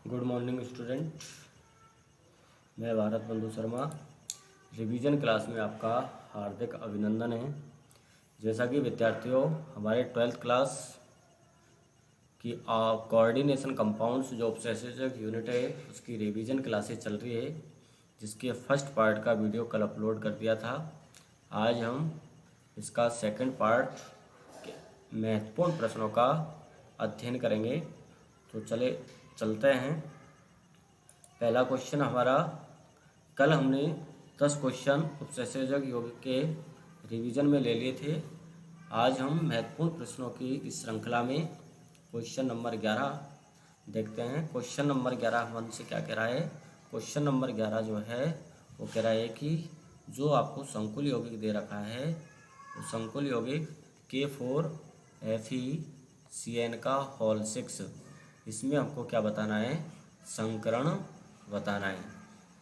Good morning student. मैं भारत बंधु Sharma. Revision class में आपका हार्दिक अभिनंदन है। जैसा कि विद्यार्थियों, हमारे 12th क्लास की कोऑर्डिनेशन कंपाउंड्स जो ऑब्सेसिव यूनिट है उसकी रिवीजन क्लासेस चल रही है, जिसके फर्स्ट पार्ट का वीडियो कल अपलोड कर दिया था। आज हम इसका सेकंड पार्ट महत्वपूर्ण प्रश्नों का अध्ययन करेंगे। तो चलते हैं। पहला क्वेश्चन हमारा, कल हमने 10 क्वेश्चन उपसंयोजक योग के रिवीजन में ले लिए थे। आज हम महत्वपूर्ण प्रश्नों की इस श्रृंखला में क्वेश्चन नंबर 11 देखते हैं। क्वेश्चन नंबर 11 हमसे क्या कह रहा है? क्वेश्चन नंबर 11 जो है वो कह रहा है कि जो आपको संकुल यौगिक दे रखा है वो संकुल यौगिक K4FeCN का होल 6, इसमें हमको क्या बताना है? संकरण बताना है।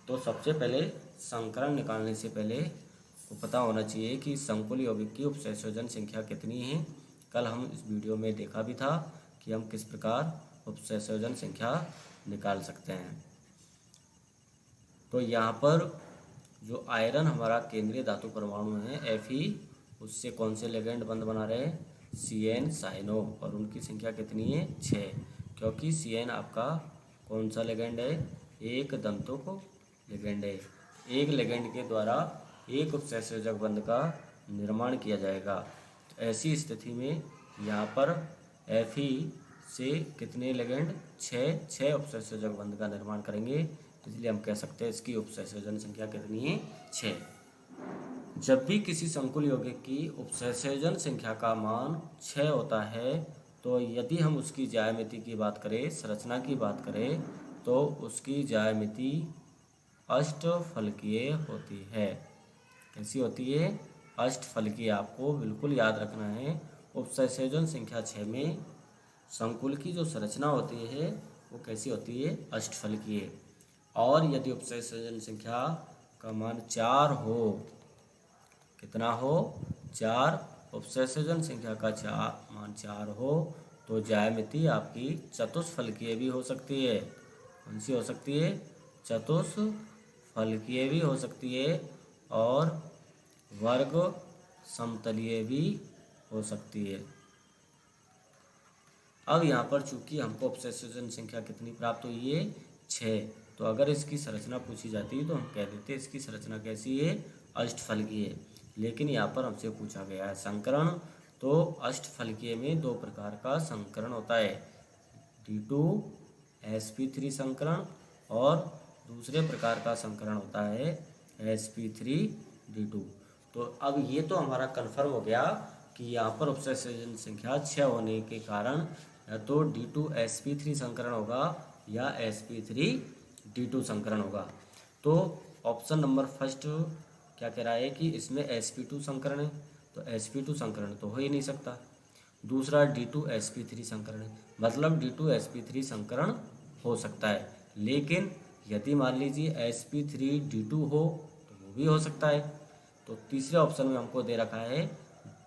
तो सबसे पहले संकरण निकालने से पहले को पता होना चाहिए कि संकुल यौगिक की उपसंयोजन संख्या कितनी है। कल हम इस वीडियो में देखा भी था कि हम किस प्रकार उपसंयोजन संख्या निकाल सकते हैं। तो यहाँ पर जो आयरन हमारा केंद्रीय धातु परमाणु है Fe, उससे कौन से लिगेंड बंध बना रहे हैं? CN साइनो, और उनकी संख्या कितनी है? 6, क्योंकि CN आपका कौन सा लिगेंड है? एक दंतुक लिगेंड है। एक लिगेंड के द्वारा एक उपसंयोजक बंध का निर्माण किया जाएगा। तो ऐसी स्थिति में यहाँ पर Fe से कितने लिगेंड? 6 उपसंयोजक बंध का निर्माण करेंगे, इसलिए हम कह सकते हैं इसकी उपसंयोजन संख्या कितनी है? 6। जब भी किसी संकुल यौगिक की उपसंयोजन संख्या का मान 6 होता है, तो यदि हम उसकी ज्यामिति की बात करें, संरचना की बात करें, तो उसकी ज्यामिति अष्टफलकीय होती है। कैसी होती है? अष्टफलकीय। आपको बिल्कुल याद रखना है, उपसंयोजन संख्या 6 में संकुल की जो संरचना होती है वो कैसी होती है? अष्टफलकीय। और यदि उपसंयोजन संख्या का मान 4 हो, कितना हो? 4, उपसंयोजन संख्या का मान 4 हो, तो ज्यामिति आपकी चतुष्फलकीय भी हो सकती है। कौन सी हो सकती है? चतुष्फलकीय भी हो सकती है, और वर्ग समतलीय भी हो सकती है। अब यहाँ पर चूंकि हमको उपसंयोजन संख्या कितनी प्राप्त हुई है? 6, तो अगर इसकी संरचना पूछी जाती है तो हम कह देते हैं इसकी संरचना कैसी है? अष्टफलकीय। लेकिन यहाँ पर हमसे पूछा गया है संकरण, तो अष्टफलकीय में 2 प्रकार का संकरण होता है, D2sp3 संकरण, और दूसरे प्रकार का संकरण होता है sp3D2। तो अब ये तो हमारा कन्फर्म हो गया कि यहाँ पर उपसंयोजन संख्या 6 होने के कारण या तो D2sp3 संकरण होगा या sp3D2 संकरण होगा। तो ऑप्शन नंबर फर्स्ट क्या कह रहा है कि इसमें sp2 संकरण है, तो sp2 संकरण तो हो ही नहीं सकता। दूसरा D2sp3 संकरण है, मतलब D2sp3 संकरण हो सकता है, लेकिन यदि मान लीजिए sp3D2 हो तो वो भी हो सकता है। तो तीसरे ऑप्शन में हमको दे रखा है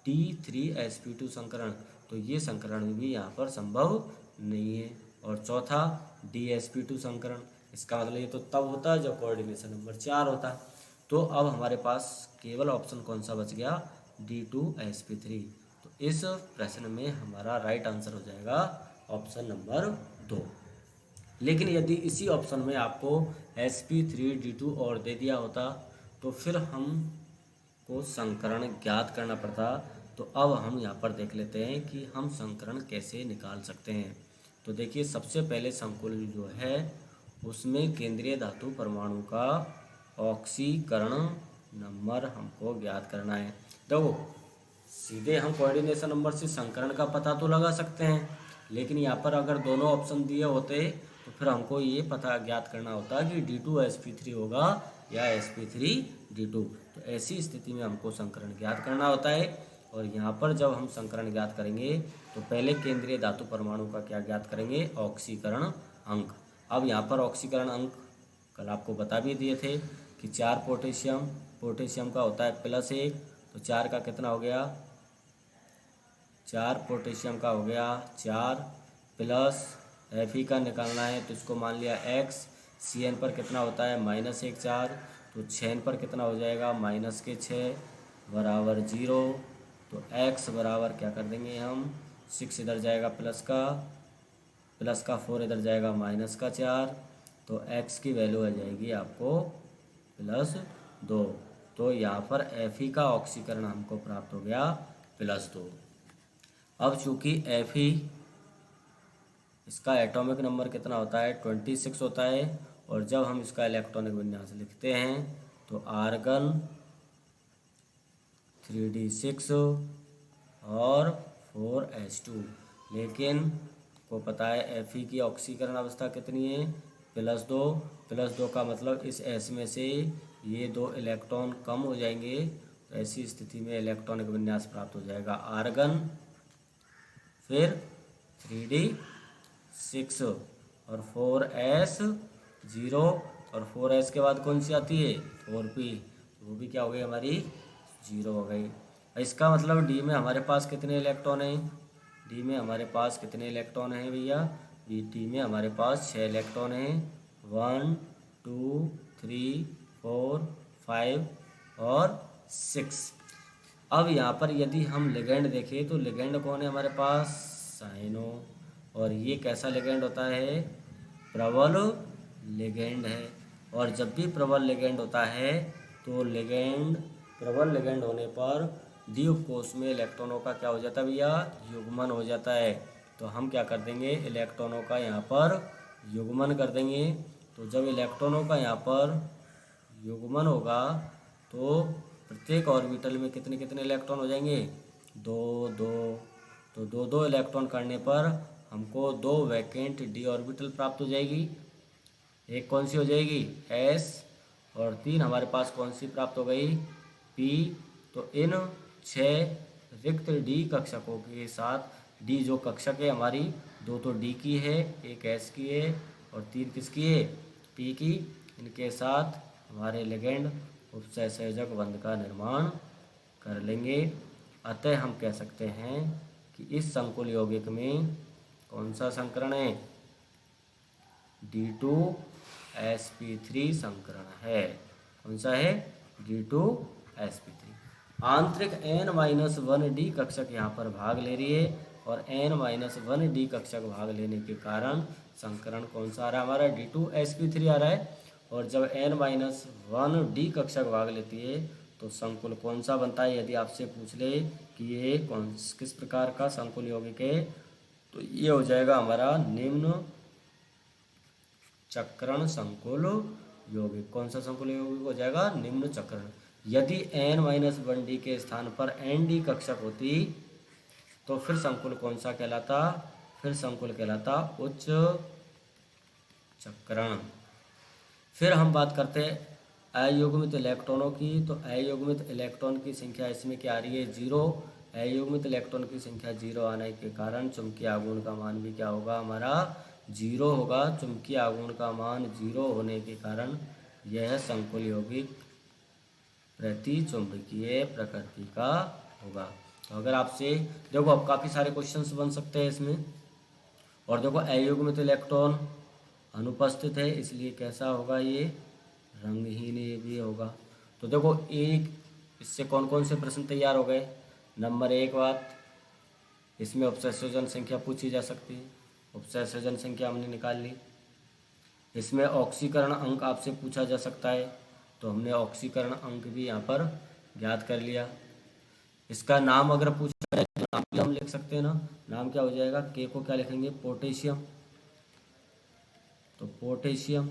D3sp2 संकरण, तो ये संकरण भी यहाँ पर संभव नहीं है। और चौथा DsP2 संकरण, इसका मतलब ये तो तब होता है जब कोऑर्डिनेशन नंबर 4 होता है। तो अब हमारे पास केवल ऑप्शन कौन सा बच गया? D2sp3। तो इस प्रश्न में हमारा राइट आंसर हो जाएगा ऑप्शन नंबर 2। लेकिन यदि इसी ऑप्शन में आपको sp3D2 और दे दिया होता तो फिर हमको संकरण ज्ञात करना पड़ता। तो अब हम यहाँ पर देख लेते हैं कि हम संकरण कैसे निकाल सकते हैं। तो देखिए, सबसे पहले संकुल जो है उसमें केंद्रीय धातु परमाणु का ऑक्सीकरण नंबर हमको ज्ञात करना है। देखो, सीधे हम कोऑर्डिनेशन नंबर से संकरण का पता तो लगा सकते हैं, लेकिन यहाँ पर अगर दोनों ऑप्शन दिए होते तो फिर हमको ये पता ज्ञात करना होता कि D2sp3 होगा या sp3D2। तो ऐसी स्थिति में हमको संकरण ज्ञात करना होता है। और यहाँ पर जब हम संकरण ज्ञात करेंगे तो पहले केंद्रीय धातु परमाणु का क्या ज्ञात करेंगे? ऑक्सीकरण अंक। अब यहाँ पर ऑक्सीकरण अंक कल आपको बता भी दिए थे कि 4 पोटेशियम का होता है +1, तो 4 का कितना हो गया? 4 पोटेशियम का हो गया 4 प्लस Fe का निकालना है तो इसको मान लिया x, Cn पर कितना होता है -1 4, तो 6n पर कितना हो जाएगा -6 बराबर 0। तो x बराबर क्या कर देंगे हम, 6 इधर जाएगा प्लस का 4 इधर जाएगा -4, तो x की वैल्यू आ जाएगी आपको +2। तो यहाँ पर Fe का ऑक्सीकरण हमको प्राप्त हो गया +2। अब चूँकि Fe इसका एटॉमिक नंबर कितना होता है 26 होता है, और जब हम इसका इलेक्ट्रॉनिक विन्यास लिखते हैं तो आर्गन 3d6 और 4s2, लेकिन को पता है Fe की ऑक्सीकरण अवस्था कितनी है +2। +2 का मतलब इस S में से ये 2 इलेक्ट्रॉन कम हो जाएंगे, तो ऐसी स्थिति में इलेक्ट्रॉनिक विन्यास प्राप्त हो जाएगा आर्गन, फिर 3d6 और 4s0, और 4s के बाद कौन सी आती है 4p, वो भी क्या हो गई हमारी 0 हो गई। इसका मतलब डी में हमारे पास कितने इलेक्ट्रॉन हैं, डी में हमारे पास कितने इलेक्ट्रॉन हैं भैया, डी में हमारे पास 6 इलेक्ट्रॉन हैं, 1 2 3 4 5 और 6। अब यहाँ पर यदि हम लिगेंड देखें तो लिगेंड कौन है हमारे पास साइनो, और ये कैसा लिगेंड होता है प्रबल लिगेंड है। और जब भी प्रबल लिगेंड होता है तो प्रबल लिगेंड होने पर द्वितीयक कोश में इलेक्ट्रॉनों का क्या हो जाता है भैया युग्मन हो जाता है। तो हम क्या कर देंगे इलेक्ट्रॉनों का यहाँ पर युग्मन कर देंगे। तो जब इलेक्ट्रॉनों का यहाँ पर युग्मन होगा तो प्रत्येक ऑर्बिटल में कितने कितने इलेक्ट्रॉन हो जाएंगे 2 2। तो 2 2 इलेक्ट्रॉन करने पर हमको 2 वैकेंट डी ऑर्बिटल प्राप्त हो जाएगी। एक कौन सी हो जाएगी S, और 3 हमारे पास कौन सी प्राप्त हो गई P। तो इन 6 रिक्त डी कक्षकों के साथ डी जो कक्षक है हमारी 2 तो डी की है, एक S की है और 3 किसकी है P की, इनके साथ हमारे लिगेंड उपसहसंयोजक बंध का निर्माण कर लेंगे। अतः हम कह सकते हैं कि इस संकुल यौगिक में कौन सा संकरण है D2sp3 संकरण है। कौन सा है D2sp3। आंतरिक n-1d कक्षक यहाँ पर भाग ले रही है, और n-1d कक्षक भाग लेने के कारण संकरण कौन सा आ रहा है हमारा D2sp3 आ रहा है। और जब n-1d कक्षक भाग लेती है तो संकुल कौन सा बनता है। यदि आपसे पूछ ले कि ये किस प्रकार का संकुल यौगिक है तो ये हो जाएगा हमारा निम्न चक्रण संकुल यौगिक। कौन सा संकुल यौगिक हो जाएगा निम्न चक्रण। यदि n-1d के स्थान पर nd कक्षक होती तो फिर संकुल कौन सा कहलाता, फिर संकुल कहलाता उच्च चक्रण। फिर हम बात करते हैं अयुग्मित इलेक्ट्रॉनों की। तो अयुग्मित इलेक्ट्रॉन की संख्या इसमें क्या आ रही है 0। अयुग्मित इलेक्ट्रॉन की संख्या 0 आने के कारण चुंबकीय आघूर्ण का मान भी क्या होगा हमारा 0 होगा। चुंबकीय आघूर्ण का मान 0 होने के कारण यह संकुल यौगिक प्रति चुंबकीय प्रकृति का होगा। तो अगर आपसे देखो अब काफ़ी सारे क्वेश्चंस बन सकते हैं इसमें। और देखो अयुग्मित इलेक्ट्रॉन अनुपस्थित है इसलिए कैसा होगा ये रंगहीन भी होगा। तो देखो एक इससे कौन कौन से प्रश्न तैयार हो गए। नंबर 1 बात, इसमें उपसंयोजन संख्या पूछी जा सकती है, उपसंयोजन संख्या हमने निकाल ली। इसमें ऑक्सीकरण अंक आपसे पूछा जा सकता है तो हमने ऑक्सीकरण अंक भी यहाँ पर ज्ञात कर लिया। इसका नाम अगर पूछा जाए तो नाम भी हम लिख सकते हैं ना। नाम क्या हो जाएगा के को क्या लिखेंगे पोटेशियम। तो पोटेशियम।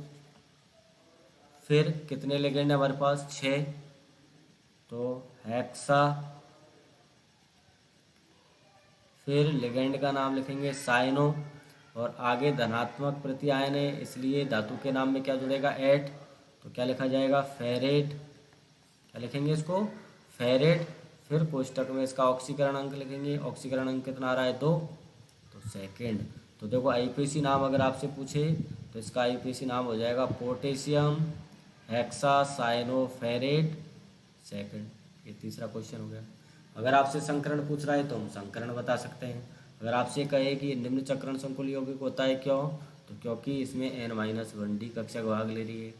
फिर कितने लिगेंड है हमारे पास 6, तो हेक्सा। फिर लिगेंड का नाम लिखेंगे साइनो, और आगे धनात्मक प्रत्यायन है इसलिए धातु के नाम में क्या जुड़ेगा 8, तो क्या लिखा जाएगा फेरेट। क्या लिखेंगे इसको फेरेट। फिर कोष्टक में इसका ऑक्सीकरण अंक लिखेंगे। ऑक्सीकरण अंक कितना आ रहा है 2, तो सेकेंड। तो देखो आईपीसी नाम अगर आपसे पूछे तो इसका आईपीसी नाम हो जाएगा potassium hexa cyano ferrate second. ये तीसरा क्वेश्चन हो गया। अगर आपसे संकरण पूछ रहा है तो हम संकरण बता सकते हैं। अगर आपसे कहे कि निम्न चक्रण संकुल यौगिक होता है क्यों, तो क्योंकि इसमें n-1d कक्षक भाग ले रही है।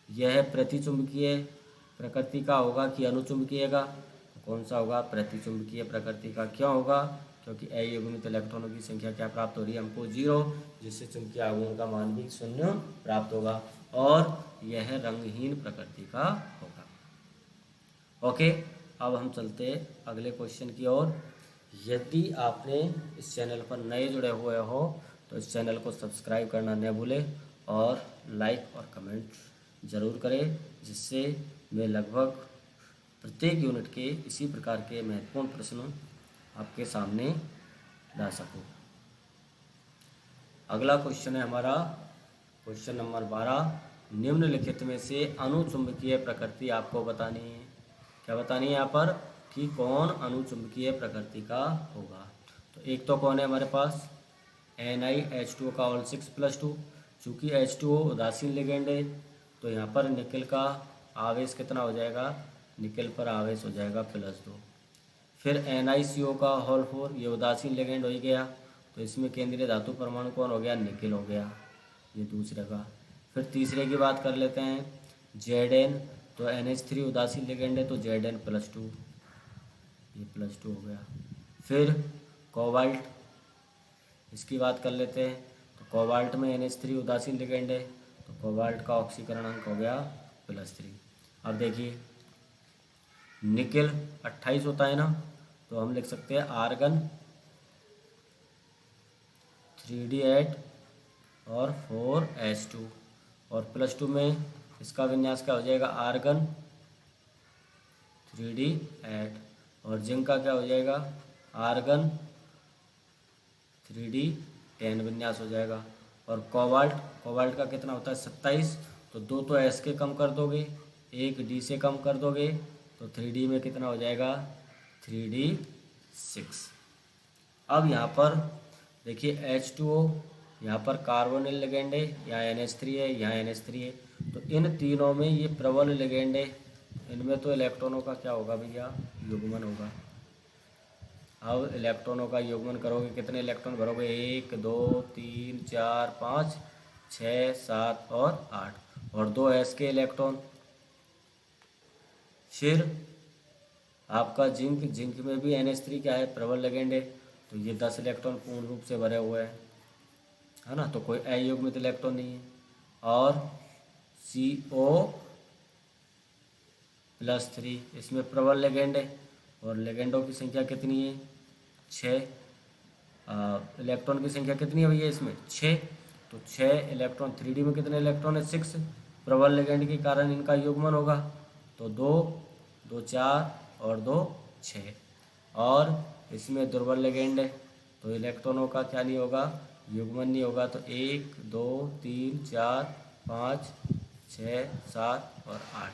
यह प्रतिचुंबकीय प्रकृति का होगा कि अनुचुंबकीय का, तो कौन सा होगा, प्रतिचुंबकीय प्रकृति का। क्यों होगा, क्योंकि अयुग्मित इलेक्ट्रॉनों की संख्या क्या प्राप्त हो रही है हमको 0, जिससे चुंबकीय आघूर्ण का मान भी 0 प्राप्त होगा और यह रंगहीन प्रकृति का होगा। ओके, अब हम चलते अगले क्वेश्चन की ओर। यदि आपने इस चैनल पर नए जुड़े हुए हो तो इस चैनल को सब्सक्राइब करना न भूलें और लाइक और कमेंट ज़रूर करें, जिससे मैं लगभग प्रत्येक यूनिट के इसी प्रकार के महत्वपूर्ण प्रश्न आपके सामने ला सकूं। अगला क्वेश्चन है हमारा क्वेश्चन नंबर 12। निम्नलिखित में से अनुचुंबकीय प्रकृति आपको बतानी है। क्या बतानी है यहाँ पर कि कौन अनुचुंबकीय प्रकृति का होगा। तो एक तो कौन है हमारे पास, NiH2O का होल 6+2। चूँकि H2O उदासीन लिगेंड है तो यहाँ पर निकल का आवेश कितना हो जाएगा, निकल पर आवेश हो जाएगा +2। फिर NiCO का होल 4, ये उदासीन लिगेंड हो ही गया, तो इसमें केंद्रीय धातु परमाणु कौन हो गया, निकल हो गया, ये दूसरे का। फिर तीसरे की बात कर लेते हैं, Zn, तो NH3 उदासीन लिगेंड है तो Zn+2, ये +2 हो गया। फिर कोबाल्ट, इसकी बात कर लेते हैं, तो कोबाल्ट में NH3 उदासीन लिगेंड है तो कोबाल्ट का ऑक्सीकरण अंक हो गया +3। अब देखिए निकल 28 होता है ना, तो हम लिख सकते हैं आर्गन 3d8 और 4s2, और +2 में इसका विन्यास क्या हो जाएगा, आर्गन 3d8, और जिंक का क्या हो जाएगा, आर्गन 3d10 विन्यास हो जाएगा। और कोबाल्ट का कितना होता है 27, तो 2 तो S के कम कर दोगे, 1 D से कम कर दोगे, तो 3D में कितना हो जाएगा 3d6। अब यहाँ पर देखिए H2O, यहाँ पर कार्बोनिल लिगेंड है, यहाँ NH3 है, यहाँ NH3 है, तो इन तीनों में ये प्रबल लिगेंड है, इनमें तो इलेक्ट्रॉनों का क्या होगा भैया, युग्मन होगा। अब इलेक्ट्रॉनों का युग्मन करोगे, कितने इलेक्ट्रॉन भरोगे, 1 2 3 4 5 6 7 और 8, और 2 S के इलेक्ट्रॉन। फिर आपका जिंक में भी NH3 क्या है, प्रबल लिगेंड है, तो ये 10 इलेक्ट्रॉन पूर्ण रूप से भरे हुए हैं, है ना, तो कोई अयुग्मित इलेक्ट्रॉन नहीं है। और CO+3, इसमें प्रबल लिगेंड है और लिगेंडों की संख्या कितनी है, 6। इलेक्ट्रॉन की संख्या कितनी है भैया इसमें, 6, तो 6 इलेक्ट्रॉन। 3D में कितने इलेक्ट्रॉन है, 6। प्रबल लिगेंड के कारण इनका युग्मन होगा, तो 2 2 4 और 2 6, और इसमें दुर्बल लिगेंड है तो इलेक्ट्रॉनों का क्या नहीं होगा, युग्मन नहीं होगा, तो 1 2 3 4 5 6 7 और 8।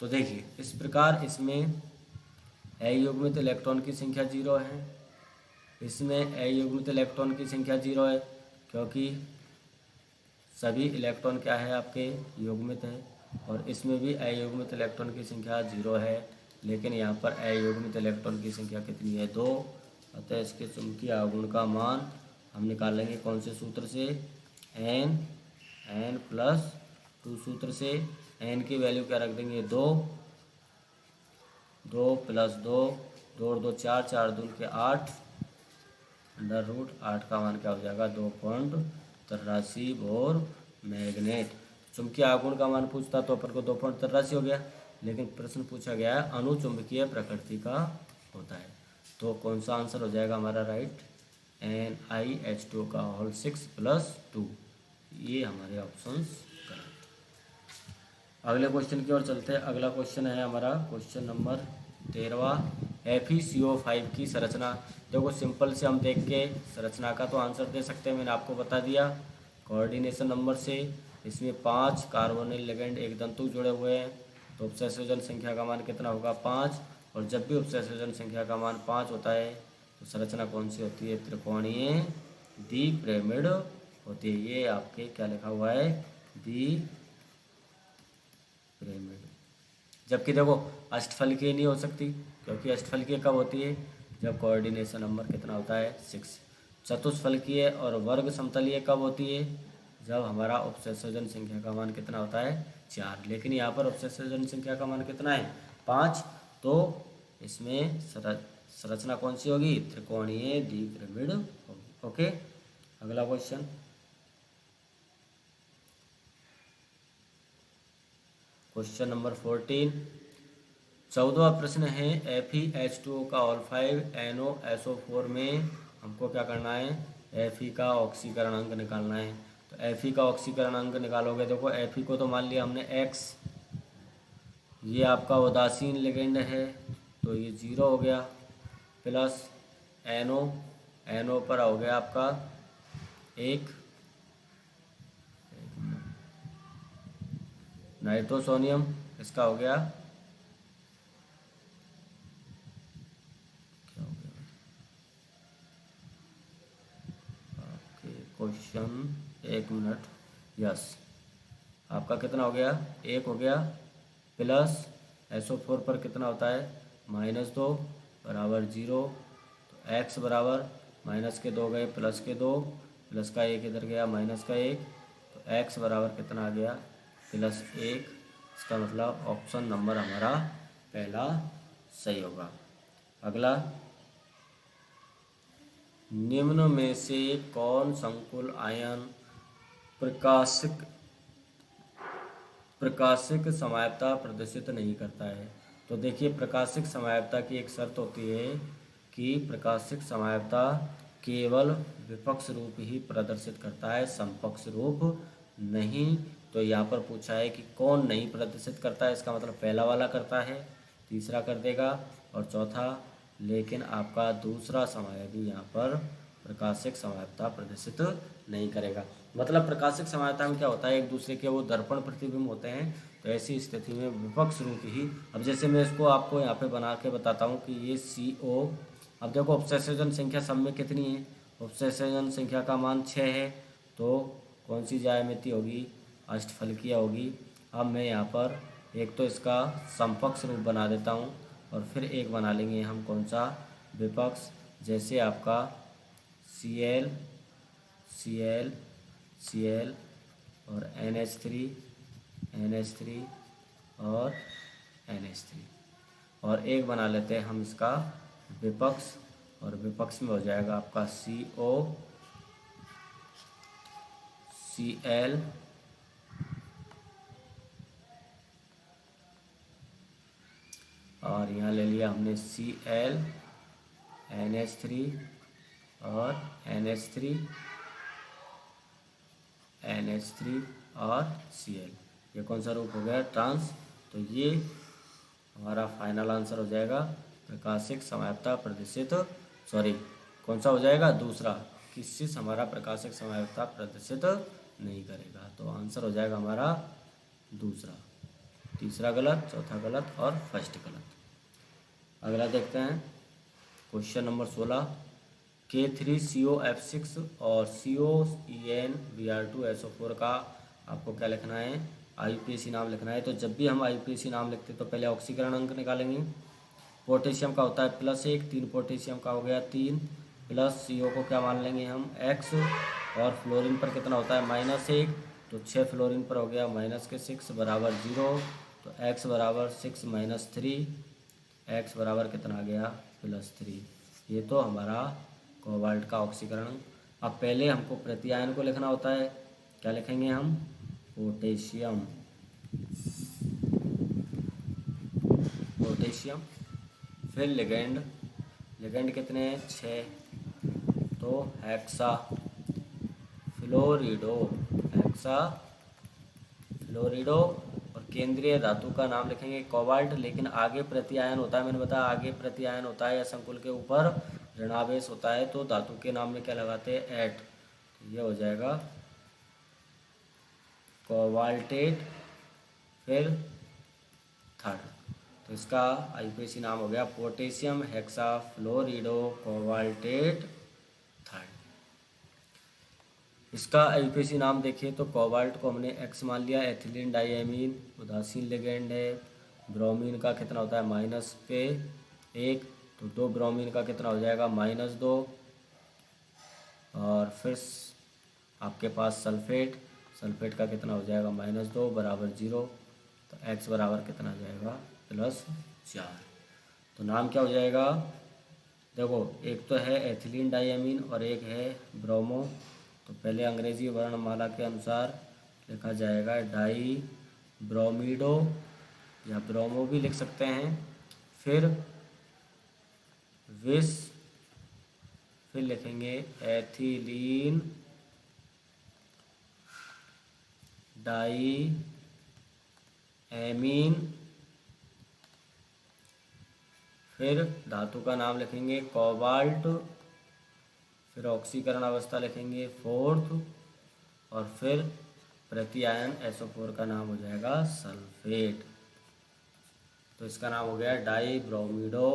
तो देखिए इस प्रकार इसमें अयुग्मित इलेक्ट्रॉन की संख्या 0 है, इसमें अयुग्मित इलेक्ट्रॉन की संख्या 0 है, क्योंकि सभी इलेक्ट्रॉन क्या है आपके युग्मित हैं, और इसमें भी अयुग्मित इलेक्ट्रॉन की संख्या 0 है, लेकिन यहाँ पर अयुग्मित इलेक्ट्रॉन की संख्या कितनी है, 2। अतः इसके चुंबकीय आघूर्ण का मान हम निकालेंगे कौन से सूत्र से, n+2 सूत्र से। n की वैल्यू क्या रख देंगे, 2 2 + 2 2 और 2 4 4 दूनी के 8, √8 का मान क्या हो जाएगा, 2.83 बोर मैग्नेट। चुंबकीय आघूर्ण का मान पूछता तो अपन को 2.83 हो गया, लेकिन प्रश्न पूछा गया है अनुचुंबकीय प्रकृति का होता है, तो कौन सा आंसर हो जाएगा हमारा राइट, NiH2 का होल 6+2, ये हमारे ऑप्शंस करेक्ट। अगले क्वेश्चन की ओर चलते हैं। अगला क्वेश्चन है हमारा क्वेश्चन नंबर 13, FeCO5 की संरचना। देखो सिंपल से हम देख के संरचना का तो आंसर दे सकते हैं, मैंने आपको बता दिया कोऑर्डिनेशन नंबर से। इसमें 5 कार्बोनिल लिगेंड एक दंतु जुड़े हुए हैं, तो उपसंयोजन संख्या का मान कितना होगा, 5, और जब भी उपसंयोजन संख्या का मान 5 होता है तो संरचना कौन सी होती है, त्रिकोणीय द्विपिरामिड होती है। ये आपके क्या लिखा हुआ है, द्विपिरामिड। जबकि देखो अष्टफलकीय नहीं हो सकती, क्योंकि अष्टफलकीय कब होती है, जब कोऑर्डिनेशन नंबर कितना होता है, 6। चतुष्फलकीय और वर्ग समतलीय कब होती है? जब हमारा उपसंयोजन संख्या का मान कितना होता है? 4। लेकिन यहाँ पर उपसंयोजन संख्या का मान कितना है? 5। तो इसमें संरचना कौन सी होगी? त्रिकोणीय द्विपिरामिड होगी। ओके, अगला क्वेश्चन। Question number 14। 14वां प्रश्न है FeH2O का ऑल5 NOSO4 में हमको क्या करना है? Fe का ऑक्सीकरण अंक निकालना है। तो Fe का ऑक्सीकरण अंक निकालोगे, देखो Fe को तो मान लिया हमने X, ये आपका उदासीन लिगेंड है तो ये 0 हो गया, प्लस NO पर हो गया आपका 1 नाइट्रोसोनियम, इसका हो गया क्या हो गया? Okay question, 1 minute. यस, आपका कितना हो गया? 1 हो गया, प्लस SO4 पर कितना होता है? -2 बराबर 0। तो x बराबर माइनस के 2 गए, प्लस के 2, प्लस का 1 इधर गया, माइनस का 1, तो x बराबर कितना आ गया? +1। इसका मतलब ऑप्शन नंबर हमारा पहला सही होगा। अगला, निम्न में से कौन संकुल आयन प्रकाशिक समयावता प्रदर्शित नहीं करता है? तो देखिए, प्रकाशिक समयावता की एक शर्त होती है कि प्रकाशिक समयावता केवल विपक्ष रूप ही प्रदर्शित करता है, समपक्ष रूप नहीं। तो यहाँ पर पूछा है कि कौन नहीं प्रदर्शित करता है, इसका मतलब पहला वाला करता है, तीसरा कर देगा, और चौथा, लेकिन आपका दूसरा समय भी यहाँ पर प्रकाशिक समयावता प्रदर्शित नहीं करेगा। मतलब प्रकाशिक समयावता में क्या होता है, एक दूसरे के वो दर्पण प्रतिबिंब होते हैं, तो ऐसी स्थिति में विपक्ष रूप ही। अब जैसे मैं इसको आपको यहाँ पे बना के बताता हूँ कि ये CO, अब देखो उपसंयोजन संख्या सब में कितनी है? उपसंयोजन संख्या का मान 6 है, तो कौन सी ज्यामिति होगी? अष्टफलकीय होगी। अब मैं यहाँ पर एक तो इसका समपक्ष रूप बना देता हूँ, और फिर एक बना लेंगे हम कौन सा? विपक्ष। जैसे आपका Cl Cl Cl और NH3 NH3 और NH3, और एक बना लेते हैं हम इसका विपक्ष, और विपक्ष में हो जाएगा आपका CO Cl और यहाँ ले लिया हमने Cl NH3 और NH3 और Cl। ये कौन सा रूप हो गया? ट्रांस। तो ये हमारा फाइनल आंसर हो जाएगा प्रकाशिक समयावता प्रदर्शित, सॉरी कौन सा हो जाएगा? दूसरा, किससे हमारा प्रकाशिक समयावता प्रदर्शित नहीं करेगा। तो आंसर हो जाएगा हमारा दूसरा। तीसरा गलत, चौथा गलत और फर्स्ट गलत। अगला देखते हैं क्वेश्चन नंबर 16। K3COF6 और COENBr2SO4 का आपको क्या लिखना है? IUPAC नाम लिखना है। तो जब भी हम IUPAC नाम लिखते हैं तो पहले ऑक्सीकरण अंक निकालेंगे। पोटेशियम का होता है +1, 3 पोटेशियम का हो गया 3, प्लस CO को क्या मान लेंगे हम? X, और फ्लोरीन पर कितना होता है? -1, तो 6 फ्लोरीन पर हो गया -6 बराबर 0। तो X बराबर 6 - 3, X बराबर कितना आ गया? +3। ये तो हमारा कोबाल्ट का ऑक्सीकरण। अब पहले हमको प्रत्यायन को लिखना होता है, क्या लिखेंगे हम? पोटेशियम। फिर लिगेंड कितने हैं? 6, तो हेक्सा फ्लोरिडो और केंद्रीय धातु का नाम लिखेंगे कोबाल्ट। लेकिन आगे प्रत्यायन होता है, मैंने बताया आगे प्रत्यायन होता है या संकुल के ऊपर ऋणावेश होता है, तो धातु के नाम में क्या लगाते हैं? एट। तो ये हो जाएगा कोबाल्टेट। फिर थर्ड, तो इसका IUPAC नाम हो गया पोटेशियम हेक्साफ्लोरिडो कोबाल्टेट थर्ड। इसका IUPAC नाम देखिए तो कोबाल्ट को हमने X मान लिया, एथिलीन डाइएमीन उदासीन लिगेंड है। ब्रोमीन का कितना होता है? -1, तो 2 ब्रोमीन का कितना हो जाएगा? -2, और फिर आपके पास सल्फेट, सल्फेट का कितना हो जाएगा -2 बराबर 0, तो x बराबर कितना हो जाएगा +4। तो नाम क्या हो जाएगा, देखो एक तो है एथिलीन डाइअमीन और एक है ब्रोमो। तो पहले अंग्रेजी वर्णमाला के अनुसार लिखा जाएगा डाई ब्रोमीडो या ब्रोमो भी लिख सकते हैं। फिर विस, फिर लिखेंगे एथिलीन डाई एमीन, फिर धातु का नाम लिखेंगे कोबाल्ट, फिर ऑक्सीकरण अवस्था लिखेंगे 4th, और फिर प्रत्यायन SO4 का नाम हो जाएगा सल्फेट। तो इसका नाम हो गया डाई ब्रोमीडो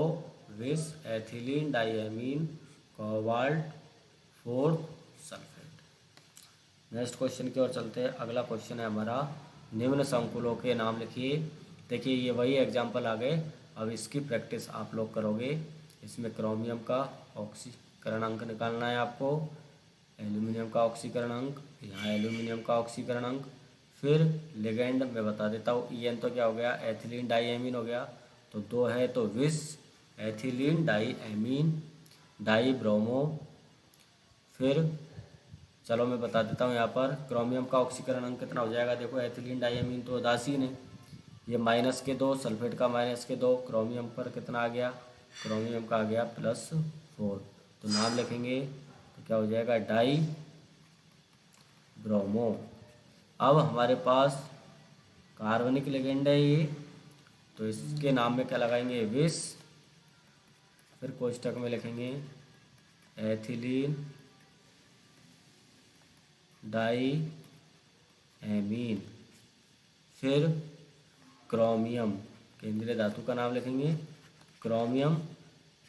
विस ethylene diamine cobalt 4th sulphate. Next question की ओर चलते हैं। अगला क्वेश्चन है हमारा, निम्न संकुलों के नाम लिखिए। देखिए ये वही एग्जाम्पल आ गए, अब इसकी प्रैक्टिस आप लोग करोगे। इसमें क्रोमियम का ऑक्सीकरण अंक निकालना है आपको, एल्यूमिनियम का ऑक्सीकरण अंक, यहाँ एल्यूमिनियम का ऑक्सीकरण अंक, फिर लिगेंड मैं बता देता हूँ। EN तो क्या हो गया, एथिलीन डाइएमीन हो गया, तो 2 है तो विस एथिलीन डाइएमीन डाई ब्रोमो। फिर चलो मैं बता देता हूँ, यहाँ पर क्रोमियम का ऑक्सीकरण अंक कितना हो जाएगा, देखो एथिलीन डाइएमीन तो उदासीन है, ये -2, सल्फेट का -2, क्रोमियम पर कितना आ गया, क्रोमियम का आ गया +4। तो नाम लिखेंगे तो क्या हो जाएगा डाई ब्रोमो। अब हमारे पास कार्बनिक लिगेंड है ये, तो इसके नाम में क्या लगाएंगे विस, फिर कोष्टक में लिखेंगे एथिलीन डाई एमीन, फिर क्रोमियम केंद्रीय धातु का नाम लिखेंगे क्रोमियम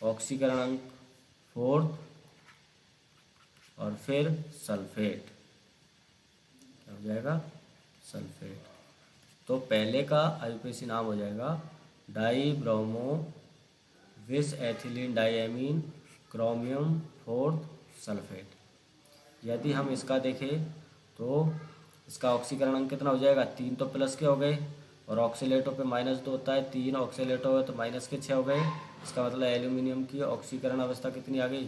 ऑक्सीकरण अंक 4th, और फिर सल्फेट, क्या हो जाएगा सल्फेट। तो पहले का IUPAC नाम हो जाएगा डाई ब्रोमो विस ethylene diamine chromium 4th sulphate. यदि हम इसका देखें तो इसका ऑक्सीकरण अंक कितना हो जाएगा, 3 तो प्लस के हो गए, और ऑक्सीलेटो पे -2 होता है, 3 ऑक्सीलेटो है तो -6 हो गए। इसका मतलब एल्यूमिनियम की ऑक्सीकरण अवस्था कितनी आ गई,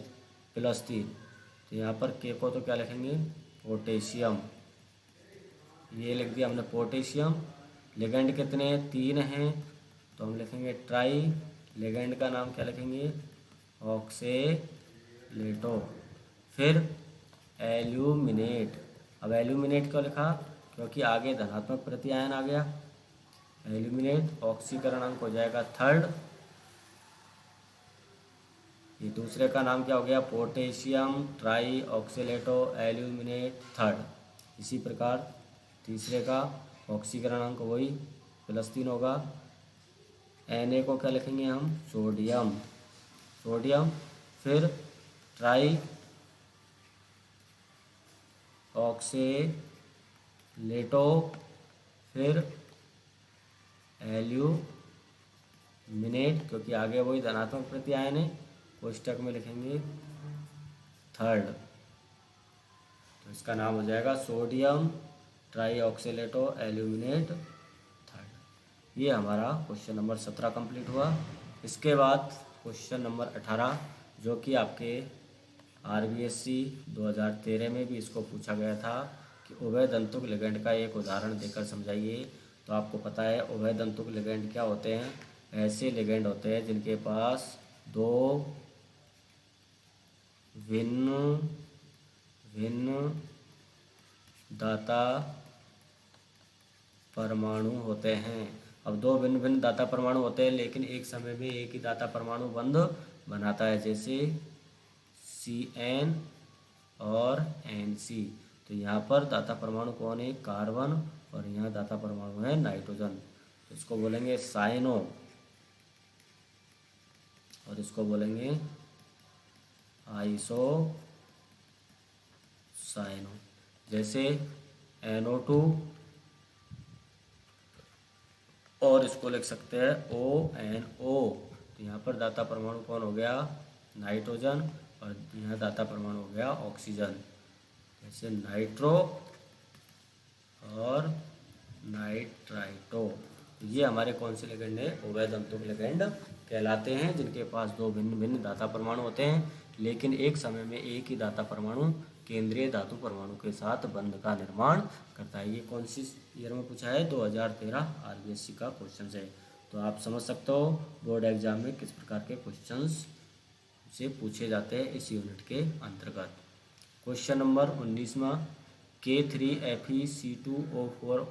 +3। तो यहाँ पर के को तो क्या लिखेंगे पोटेशियम, ये लिख दिया हमने पोटेशियम। लिगेंड कितने हैं, 3 हैं, तो हम लिखेंगे ट्राई, लिगेंड का नाम क्या लिखेंगे ऑक्सीलेटो। फिर एल्यूमिनेट, अब एल्यूमिनेट क्यों लिखा, क्योंकि आगे धनात्मक प्रत्यायन आ गया। एल्यूमिनेट ऑक्सीकरण अंक हो जाएगा 3rd, ये दूसरे का नाम क्या हो गया पोटेशियम ट्राई ऑक्सीलेटो एल्यूमिनेट 3rd। इसी प्रकार तीसरे का ऑक्सीकरण अंक वही +3 होगा। Na को क्या लिखेंगे हम सोडियम, सोडियम, फिर ट्राई ऑक्सीलेटो, फिर एल्यूमिनेट, क्योंकि आगे वही धनात्मक प्रत्यायन है, कोष्टक में लिखेंगे 3rd। तो इसका नाम हो जाएगा सोडियम ट्राई ऑक्सीलेटो एल्यूमिनेट 3rd। ये हमारा क्वेश्चन नंबर 17 कंप्लीट हुआ। इसके बाद क्वेश्चन नंबर 18, जो कि आपके RBSC 2013 में भी इसको पूछा गया था कि उभय दंतुक लिगेंड का एक उदाहरण देकर समझाइए। तो आपको पता है उभय दंतुक लिगेंड क्या होते हैं, ऐसे लिगेंड होते हैं जिनके पास 2 भिन्न भिन्न दाता परमाणु होते हैं। अब 2 भिन्न भिन्न दाता परमाणु होते हैं, लेकिन एक समय में एक ही दाता परमाणु बंध बनाता है, जैसे CN और NC। तो यहाँ पर दाता परमाणु कौन है, कार्बन, और यहाँ दाता परमाणु है नाइट्रोजन। तो इसको बोलेंगे साइनो, और इसको बोलेंगे आइसो साइनो। जैसे NO2, और इसको लिख सकते हैं ONO। तो यहाँ पर दाता परमाणु कौन हो गया नाइट्रोजन, और यहाँ दाता परमाणु हो गया ऑक्सीजन। जैसे नाइट्रो और नाइट्राइटो, ये हमारे कौन से लिगेंड है? उभय तंतुक लिगेंड कहलाते हैं, जिनके पास दो भिन्न भिन्न दाता परमाणु होते हैं, लेकिन एक समय में एक ही दाता परमाणु केंद्रीय धातु परमाणु के साथ बंध का निर्माण करता है। ये कौन सी ईयर में पूछा है? 2013 आरबीएससी का क्वेश्चन है। तो आप समझ सकते हो बोर्ड एग्जाम में किस प्रकार के क्वेश्चंस से पूछे जाते हैं इस यूनिट के अंतर्गत। क्वेश्चन नंबर 19वां, K3Fe2O4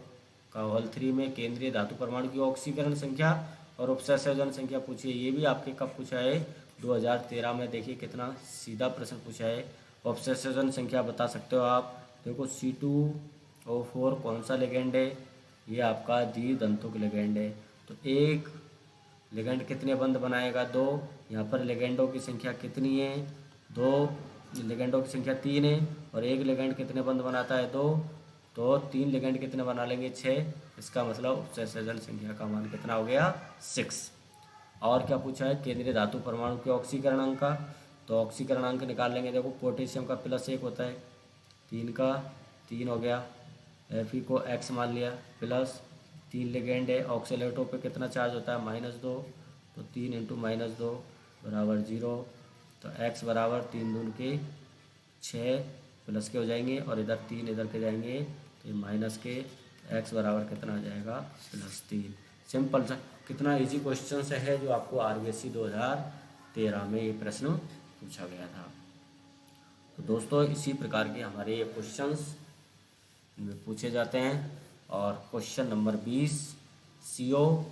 का होल 3 में केंद्रीय धातु परमाणु की ऑक्सीकरण संख्या और उपसंयोजन संख्या पूछी है। ये भी आपके कब पूछा है? 2013 में। देखिए कितना सीधा प्रश्न पूछा है। उपसंयोजन संख्या बता सकते हो आप। देखो C2O4 कौन सा लिगेंड है? ये आपका द्वितंतुक लिगेंड है। तो एक लिगेंड कितने बंध बनाएगा? 2। यहाँ पर लिगेंडों की संख्या कितनी है? 2। लिगेंडों की संख्या 3 है। और एक लिगेंड कितने बंध बनाता है? 2। तो 3 लिगेंड कितने बना लेंगे? 6। इसका मतलब उपसंयोजन संख्या का मान कितना हो गया? 6। और क्या पूछा है? केंद्रीय धातु परमाणु के ऑक्सीकरण अंक का। तो ऑक्सीकरण अंक निकाल लेंगे। देखो पोटेशियम का +1 होता है, 3 का 3 हो गया। Fe को X मान लिया, प्लस 3 लिगेंड है। ऑक्सीलेटों पे कितना चार्ज होता है? -2। तो 3 × -2 बराबर 0। तो X बराबर 3 दूनी के 6 प्लस के हो जाएंगे, और इधर 3 इधर के जाएंगे, तो ये माइनस के। X बराबर कितना हो जाएगा? +3। सिंपल सा, कितना इजी क्वेश्चन है जो आपको आरबीएससी 2013 में ये प्रश्न पूछा गया था। तो दोस्तों इसी प्रकार के हमारे ये क्वेश्चंस में पूछे जाते हैं। और क्वेश्चन नंबर 20, CO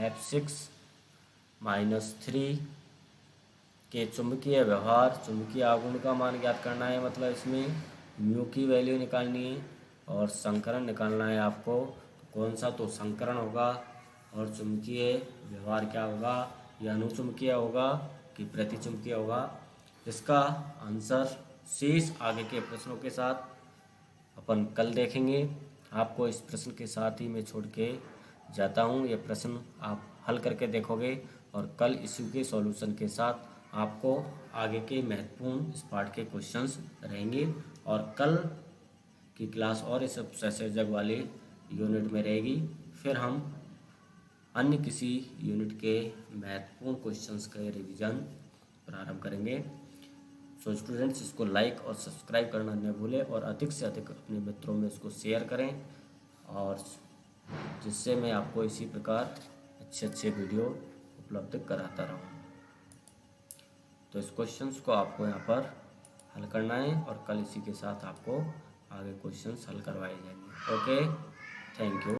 F6-3 के चुंबकीय व्यवहार, चुंबकीय आघूर्ण का मान ज्ञात करना है। मतलब इसमें म्यू की वैल्यू निकालनी है और संकरण निकालना है आपको। तो कौन सा? तो संकरण होगा। और चुंबकीय व्यवहार क्या होगा? यह अनुचुंबकीय होगा कि प्रतिचुंबकीय होगा? इसका आंसर शेष आगे के प्रश्नों के साथ अपन कल देखेंगे। आपको इस प्रश्न के साथ ही मैं छोड़ के जाता हूँ। ये प्रश्न आप हल करके देखोगे और कल इसी के सॉल्यूशन के साथ आपको आगे के महत्वपूर्ण इस पार्ट के क्वेश्चंस रहेंगे। और कल की क्लास और इस सहसंयोजक वाले यूनिट में रहेगी। फिर हम अन्य किसी यूनिट के महत्वपूर्ण क्वेश्चंस के रिवीजन प्रारंभ करेंगे। सो स्टूडेंट्स, इसको लाइक और सब्सक्राइब करना न भूलें और अधिक से अधिक अपने मित्रों में इसको शेयर करें, और जिससे मैं आपको इसी प्रकार अच्छे वीडियो उपलब्ध कराता रहूं। तो इस क्वेश्चंस को आपको यहाँ पर हल करना है और कल इसी के साथ आपको आगे क्वेश्चंस हल करवाए जाएंगे। Okay, thank you.